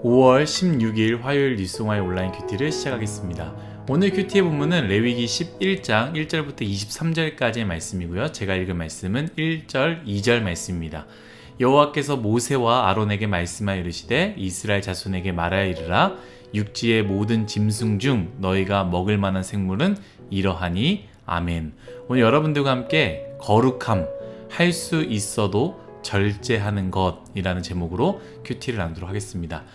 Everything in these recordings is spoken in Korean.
5월 16일 화요일 뉴스와의 온라인 큐티를 시작하겠습니다. 오늘 큐티의 본문은 레위기 11장 1절부터 23절까지의 말씀이고요. 제가 읽은 말씀은 1절, 2절 말씀입니다. 여호와께서 모세와 아론에게 말씀하여 이르시되 이스라엘 자손에게 말하여 이르라 육지의 모든 짐승 중 너희가 먹을 만한 생물은 이러하니 아멘. 오늘 여러분들과 함께 거룩함, 할 수 있어도 절제하는 것이라는 제목으로 큐티를 나누도록 하겠습니다.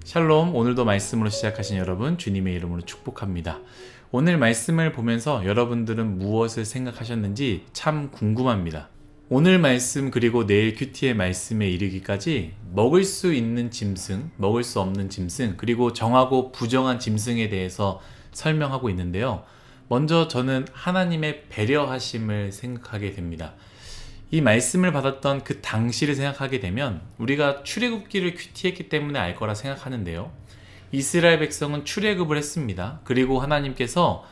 샬롬, 오늘도 말씀으로 시작하신 여러분 주님의 이름으로 축복합니다. 오늘 말씀을 보면서 여러분들은 무엇을 생각하셨는지 참 궁금합니다. 오늘 말씀 그리고 내일 큐티의 말씀에 이르기까지 먹을 수 있는 짐승, 먹을 수 없는 짐승, 그리고 정하고 부정한 짐승에 대해서 설명하고 있는데요. 먼저 저는 하나님의 배려하심을 생각하게 됩니다. 이 말씀을 받았던 그 당시를 생각하게 되면 우리가 출애굽기를 큐티했기 때문에 알 거라 생각하는데요. 이스라엘 백성은 출애굽을 했습니다. 그리고 하나님께서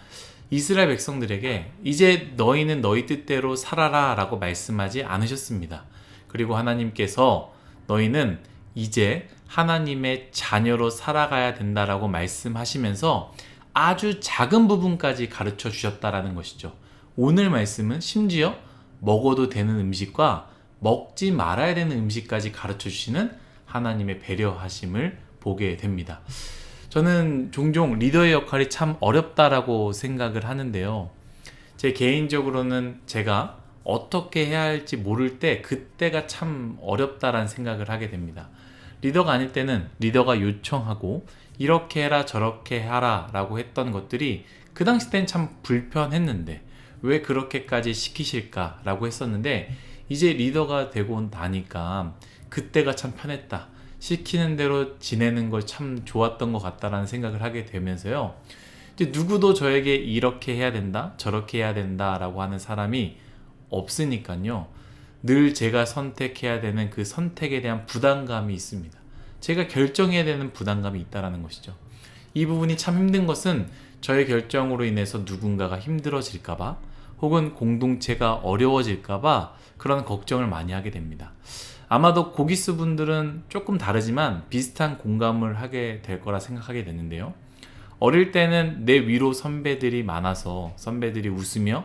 이스라엘 백성들에게 이제 너희는 너희 뜻대로 살아라 라고 말씀하지 않으셨습니다. 그리고 하나님께서 너희는 이제 하나님의 자녀로 살아가야 된다라고 말씀하시면서 아주 작은 부분까지 가르쳐 주셨다라는 것이죠. 오늘 말씀은 심지어 먹어도 되는 음식과 먹지 말아야 되는 음식까지 가르쳐 주시는 하나님의 배려하심을 보게 됩니다. 저는 종종 리더의 역할이 참 어렵다라고 생각을 하는데요. 제 개인적으로는 제가 어떻게 해야 할지 모를 때 그때가 참 어렵다라는 생각을 하게 됩니다. 리더가 아닐 때는 리더가 요청하고 이렇게 해라 저렇게 하라 라고 했던 것들이 그 당시 때는 참 불편했는데 왜 그렇게까지 시키실까 라고 했었는데 이제 리더가 되고 나니까 그때가 참 편했다. 시키는 대로 지내는 걸 참 좋았던 것 같다라는 생각을 하게 되면서요. 이제 누구도 저에게 이렇게 해야 된다, 저렇게 해야 된다 라고 하는 사람이 없으니까요. 늘 제가 선택해야 되는 그 선택에 대한 부담감이 있습니다. 제가 결정해야 되는 부담감이 있다는 것이죠. 이 부분이 참 힘든 것은 저의 결정으로 인해서 누군가가 힘들어질까봐 혹은 공동체가 어려워질까봐 그런 걱정을 많이 하게 됩니다. 아마도 고기스 분들은 조금 다르지만 비슷한 공감을 하게 될 거라 생각하게 되는데요. 어릴 때는 내 위로 선배들이 많아서 선배들이 웃으며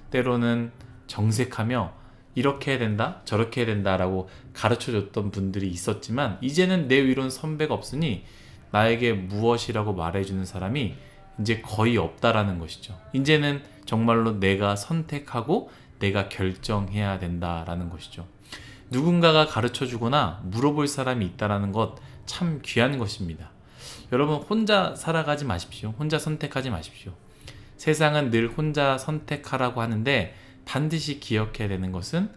때로는 정색하며 이렇게 해야 된다 저렇게 해야 된다라고 가르쳐줬던 분들이 있었지만 이제는 내 위로는 선배가 없으니 나에게 무엇이라고 말해주는 사람이 이제 거의 없다라는 것이죠. 이제는 정말로 내가 선택하고 내가 결정해야 된다라는 것이죠. 누군가가 가르쳐주거나 물어볼 사람이 있다라는 것 참 귀한 것입니다. 여러분 혼자 살아가지 마십시오. 혼자 선택하지 마십시오. 세상은 늘 혼자 선택하라고 하는데 반드시 기억해야 되는 것은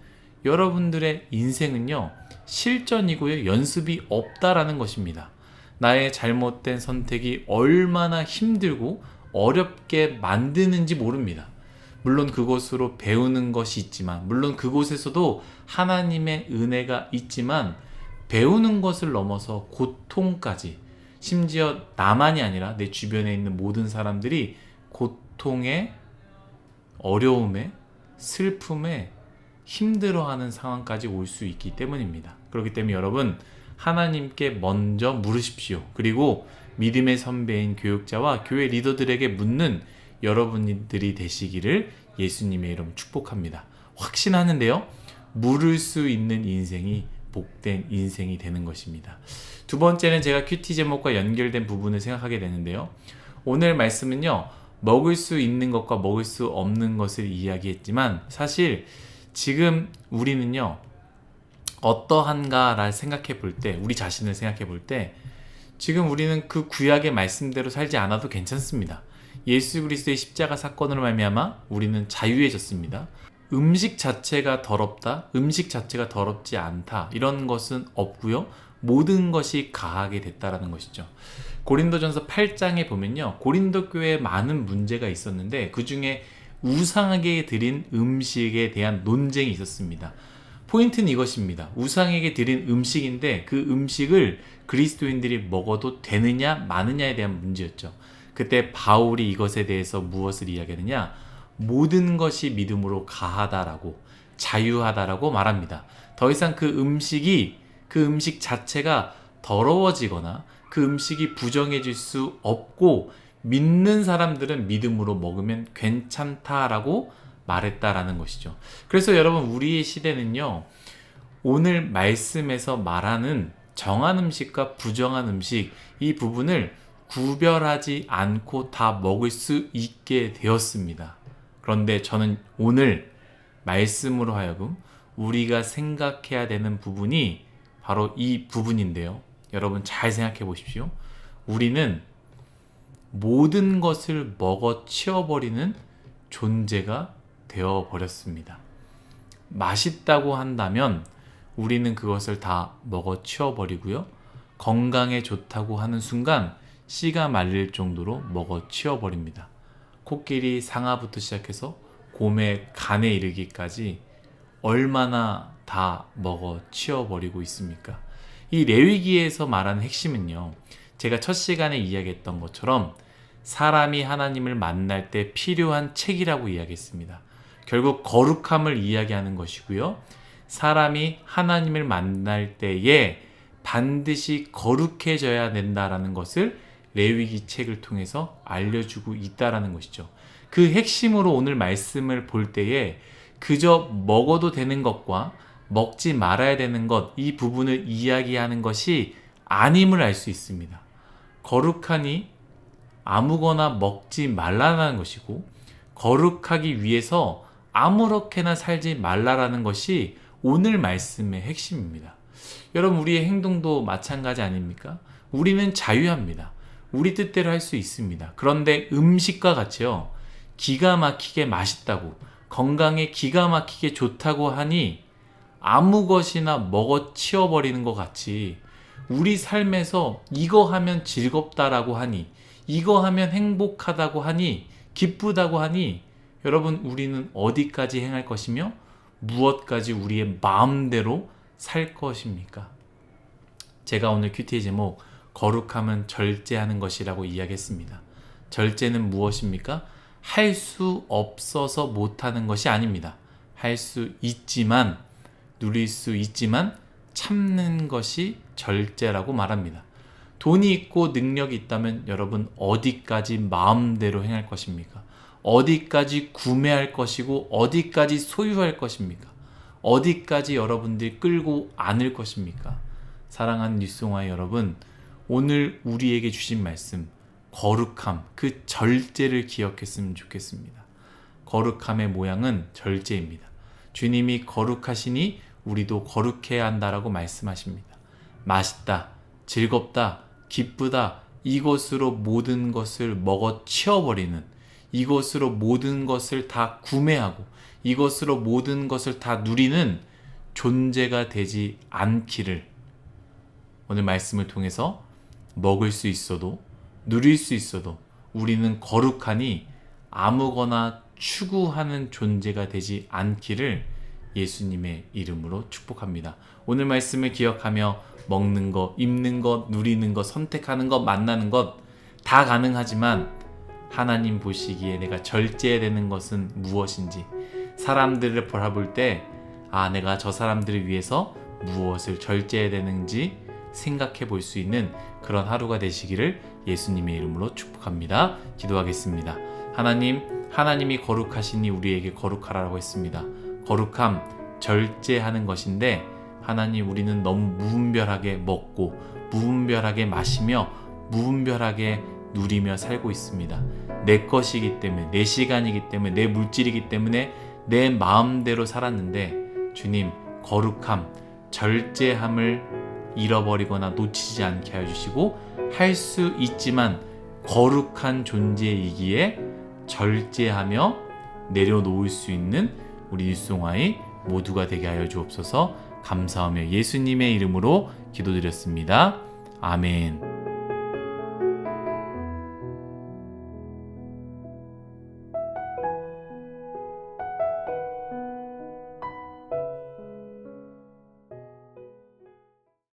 여러분들의 인생은요 실전이고요 연습이 없다라는 것입니다. 나의 잘못된 선택이 얼마나 힘들고 어렵게 만드는지 모릅니다. 물론 그곳으로 배우는 것이 있지만 물론 그곳에서도 하나님의 은혜가 있지만 배우는 것을 넘어서 고통까지 심지어 나만이 아니라 내 주변에 있는 모든 사람들이 고통에 어려움에 슬픔에 힘들어하는 상황까지 올 수 있기 때문입니다. 그렇기 때문에 여러분 하나님께 먼저 물으십시오. 그리고 믿음의 선배인 교육자와 교회 리더들에게 묻는 여러분들이 되시기를 예수님의 이름 축복합니다. 확신하는데요. 물을 수 있는 인생이 복된 인생이 되는 것입니다. 두 번째는 제가 큐티 제목과 연결된 부분을 생각하게 되는데요. 오늘 말씀은요. 먹을 수 있는 것과 먹을 수 없는 것을 이야기했지만 사실 지금 우리는요. 어떠한가를 생각해 볼 때 우리 자신을 생각해 볼 때 지금 우리는 그 구약의 말씀대로 살지 않아도 괜찮습니다. 예수 그리스도의 십자가 사건으로 말미암아 우리는 자유해졌습니다. 음식 자체가 더럽다, 음식 자체가 더럽지 않다 이런 것은 없고요. 모든 것이 가하게 됐다라는 것이죠. 고린도전서 8장에 보면요. 고린도 교회에 많은 문제가 있었는데 그 중에 우상에게 드린 음식에 대한 논쟁이 있었습니다. 포인트는 이것입니다. 우상에게 드린 음식인데 그 음식을 그리스도인들이 먹어도 되느냐 마느냐에 대한 문제였죠. 그때 바울이 이것에 대해서 무엇을 이야기하느냐? 모든 것이 믿음으로 가하다라고 자유하다라고 말합니다. 더 이상 그 음식 자체가 더러워지거나 그 음식이 부정해질 수 없고 믿는 사람들은 믿음으로 먹으면 괜찮다라고 말했다라는 것이죠. 그래서 여러분, 우리의 시대는요, 오늘 말씀에서 말하는 정한 음식과 부정한 음식, 이 부분을 구별하지 않고 다 먹을 수 있게 되었습니다. 그런데 저는 오늘 말씀으로 하여금 우리가 생각해야 되는 부분이 바로 이 부분인데요. 여러분, 잘 생각해 보십시오. 우리는 모든 것을 먹어 치워버리는 존재가 되어버렸습니다. 맛있다고 한다면 우리는 그것을 다 먹어 치워버리고요. 건강에 좋다고 하는 순간 씨가 말릴 정도로 먹어 치워버립니다. 코끼리 상아부터 시작해서 곰의 간에 이르기까지 얼마나 다 먹어 치워버리고 있습니까? 이 레위기에서 말하는 핵심은요, 제가 첫 시간에 이야기했던 것처럼 사람이 하나님을 만날 때 필요한 책이라고 이야기했습니다. 결국 거룩함을 이야기하는 것이고요. 사람이 하나님을 만날 때에 반드시 거룩해져야 된다라는 것을 레위기 책을 통해서 알려주고 있다라는 것이죠. 그 핵심으로 오늘 말씀을 볼 때에 그저 먹어도 되는 것과 먹지 말아야 되는 것, 이 부분을 이야기하는 것이 아님을 알 수 있습니다. 거룩하니 아무거나 먹지 말라는 것이고, 거룩하기 위해서 아무렇게나 살지 말라라는 것이 오늘 말씀의 핵심입니다. 여러분, 우리의 행동도 마찬가지 아닙니까? 우리는 자유합니다. 우리 뜻대로 할 수 있습니다. 그런데 음식과 같이요, 기가 막히게 맛있다고, 건강에 기가 막히게 좋다고 하니 아무 것이나 먹어 치워버리는 것 같이 우리 삶에서 이거 하면 즐겁다라고 하니, 이거 하면 행복하다고 하니, 기쁘다고 하니, 여러분, 우리는 어디까지 행할 것이며 무엇까지 우리의 마음대로 살 것입니까? 제가 오늘 큐티의 제목 거룩함은 절제하는 것이라고 이야기했습니다. 절제는 무엇입니까? 할 수 없어서 못하는 것이 아닙니다. 할 수 있지만, 누릴 수 있지만 참는 것이 절제라고 말합니다. 돈이 있고 능력이 있다면 여러분, 어디까지 마음대로 행할 것입니까? 어디까지 구매할 것이고 어디까지 소유할 것입니까? 어디까지 여러분들이 끌고 안을 것입니까? 사랑하는 뉴스송아의 여러분, 오늘 우리에게 주신 말씀, 거룩함, 그 절제를 기억했으면 좋겠습니다. 거룩함의 모양은 절제입니다. 주님이 거룩하시니 우리도 거룩해야 한다라고 말씀하십니다. 맛있다, 즐겁다, 기쁘다, 이것으로 모든 것을 먹어 치워버리는, 이것으로 모든 것을 다 구매하고 이것으로 모든 것을 다 누리는 존재가 되지 않기를, 오늘 말씀을 통해서 먹을 수 있어도 누릴 수 있어도 우리는 거룩하니 아무거나 추구하는 존재가 되지 않기를 예수님의 이름으로 축복합니다. 오늘 말씀을 기억하며 먹는 것, 입는 것, 누리는 것, 선택하는 것, 만나는 것 다 가능하지만 하나님 보시기에 내가 절제해야 되는 것은 무엇인지, 사람들을 바라볼 때 내가 저 사람들을 위해서 무엇을 절제해야 되는지 생각해 볼 수 있는 그런 하루가 되시기를 예수님의 이름으로 축복합니다. 기도하겠습니다. 하나님이 거룩하시니 우리에게 거룩하라고 했습니다. 거룩함, 절제하는 것인데 하나님, 우리는 너무 무분별하게 먹고 무분별하게 마시며 무분별하게 누리며 살고 있습니다. 내 것이기 때문에, 내 시간이기 때문에, 내 물질이기 때문에 내 마음대로 살았는데 주님, 거룩함, 절제함을 잃어버리거나 놓치지 않게 하여 주시고, 할 수 있지만 거룩한 존재이기에 절제하며 내려놓을 수 있는 우리 뉴스송아의 모두가 되게 하여 주옵소서. 감사하며 예수님의 이름으로 기도드렸습니다. 아멘.